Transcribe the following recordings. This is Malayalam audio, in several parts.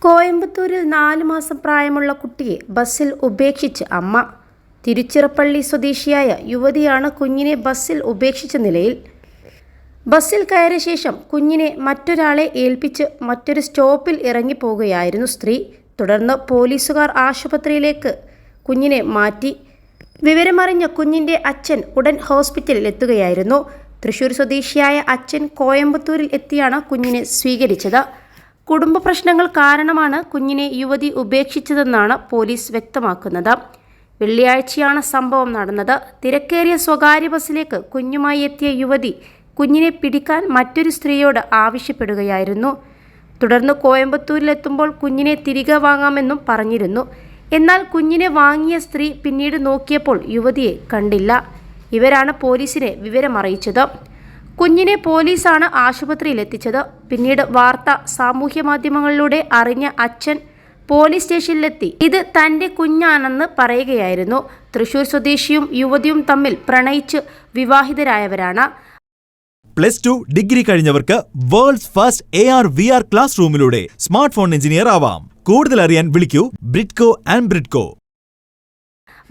കോയമ്പത്തൂരിൽ 4 മാസം പ്രായമുള്ള കുട്ടിയെ ബസ്സിൽ ഉപേക്ഷിച്ച് അമ്മ. തിരുച്ചിറപ്പള്ളി സ്വദേശിയായ യുവതിയാണ് കുഞ്ഞിനെ ബസ്സിൽ ഉപേക്ഷിച്ച നിലയിൽ. ബസ്സിൽ കയറിയ ശേഷം കുഞ്ഞിനെ മറ്റൊരാളെ ഏൽപ്പിച്ച് മറ്റൊരു സ്റ്റോപ്പിൽ ഇറങ്ങിപ്പോകുകയായിരുന്നു സ്ത്രീ. തുടർന്ന് പോലീസുകാർ ആശുപത്രിയിലേക്ക് കുഞ്ഞിനെ മാറ്റി. വിവരമറിഞ്ഞ കുഞ്ഞിൻ്റെ അച്ഛൻ ഉടൻ ഹോസ്പിറ്റലിൽ എത്തുകയായിരുന്നു. തൃശൂർ സ്വദേശിയായ അച്ഛൻ കോയമ്പത്തൂരിൽ എത്തിയാണ് കുഞ്ഞിനെ സ്വീകരിച്ചത്. കുടുംബ പ്രശ്നങ്ങൾ കാരണമാണ് കുഞ്ഞിനെ യുവതി ഉപേക്ഷിച്ചതെന്നാണ് പോലീസ് വ്യക്തമാക്കുന്നത്. വെള്ളിയാഴ്ചയാണ് സംഭവം നടന്നത്. തിരക്കേറിയ സ്വകാര്യ ബസ്സിലേക്ക് കുഞ്ഞുമായി എത്തിയ യുവതി കുഞ്ഞിനെ പിടിക്കാൻ മറ്റൊരു സ്ത്രീയോട് ആവശ്യപ്പെടുകയായിരുന്നു. തുടർന്ന് കോയമ്പത്തൂരിലെത്തുമ്പോൾ കുഞ്ഞിനെ തിരികെ വാങ്ങാമെന്നും പറഞ്ഞിരുന്നു. എന്നാൽ കുഞ്ഞിനെ വാങ്ങിയ സ്ത്രീ പിന്നീട് നോക്കിയപ്പോൾ യുവതിയെ കണ്ടില്ല. ഇവരാണ് പോലീസിനെ വിവരമറിയിച്ചത്. കുഞ്ഞിനെ പോലീസാണ് ആശുപത്രിയിൽ എത്തിച്ചത്. പിന്നീട് വാർത്ത സാമൂഹ്യ മാധ്യമങ്ങളിലൂടെ അറിഞ്ഞ അച്ഛൻ പോലീസ് സ്റ്റേഷനിലെത്തി ഇത് തൻ്റെ കുഞ്ഞാണെന്ന് പറയുകയായിരുന്നു. തൃശൂർ സ്വദേശിയും യുവതിയും തമ്മിൽ പ്രണയിച്ച് വിവാഹിതരായവരാണ്. +2 ഡിഗ്രി കഴിഞ്ഞവർക്ക് വേൾഡ്സ് ഫസ്റ്റ് AR/VR ക്ലാസ് റൂമിലൂടെ സ്മാർട്ട് ഫോൺ എഞ്ചിനീയർ ആവാം. കൂടുതൽ അറിയാൻ വിളിക്കൂ ബ്രിഡ്കോ ആൻഡ് ബ്രിഡ്കോ.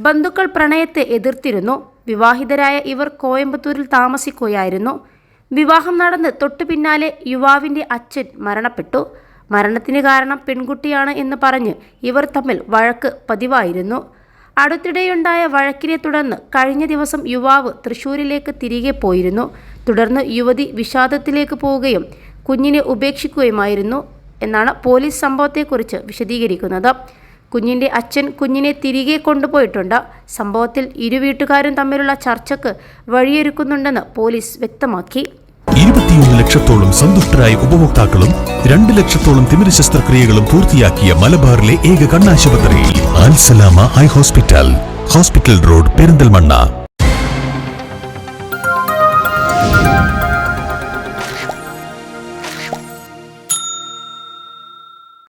ബന്ധുക്കൾ പ്രണയത്തെ എതിർത്തിരുന്നു. വിവാഹിതരായ ഇവർ കോയമ്പത്തൂരിൽ താമസിക്കുകയായിരുന്നു. വിവാഹം നടന്ന് തൊട്ടു പിന്നാലെ യുവാവിൻ്റെ അച്ഛൻ മരണപ്പെട്ടു. മരണത്തിന് കാരണം പെൺകുട്ടിയാണ് എന്ന് പറഞ്ഞ് ഇവർ തമ്മിൽ വഴക്ക് പതിവായിരുന്നു. അടുത്തിടെയുണ്ടായ വഴക്കിനെ തുടർന്ന് കഴിഞ്ഞ ദിവസം യുവാവ് തൃശ്ശൂരിലേക്ക് തിരികെ പോയിരുന്നു. തുടർന്ന് യുവതി വിഷാദത്തിലേക്ക് പോവുകയും കുഞ്ഞിനെ ഉപേക്ഷിക്കുകയുമായിരുന്നു എന്നാണ് പോലീസ് സംഭവത്തെക്കുറിച്ച് വിശദീകരിക്കുന്നത്. കുഞ്ഞിൻ്റെ അച്ഛൻ കുഞ്ഞിനെ തിരികെ കൊണ്ടുപോയിട്ടുണ്ട്. സംഭവത്തിൽ ഇരു വീട്ടുകാരും തമ്മിലുള്ള ചർച്ചയ്ക്ക് വഴിയൊരുക്കുന്നുണ്ടെന്ന് പോലീസ് വ്യക്തമാക്കി. 21 ലക്ഷത്തോളം സന്തുഷ്ടരായ ഉപഭോക്താക്കളും 2 ലക്ഷത്തോളം തിമിര ശസ്ത്രക്രിയകളും പൂർത്തിയാക്കിയ മലബാറിലെ ഏക കണ്ണാശുപത്രി അൽ സലാമ ഹൈ ഹോസ്പിറ്റൽ റോഡ്, പെരിന്തൽമണ്ണ.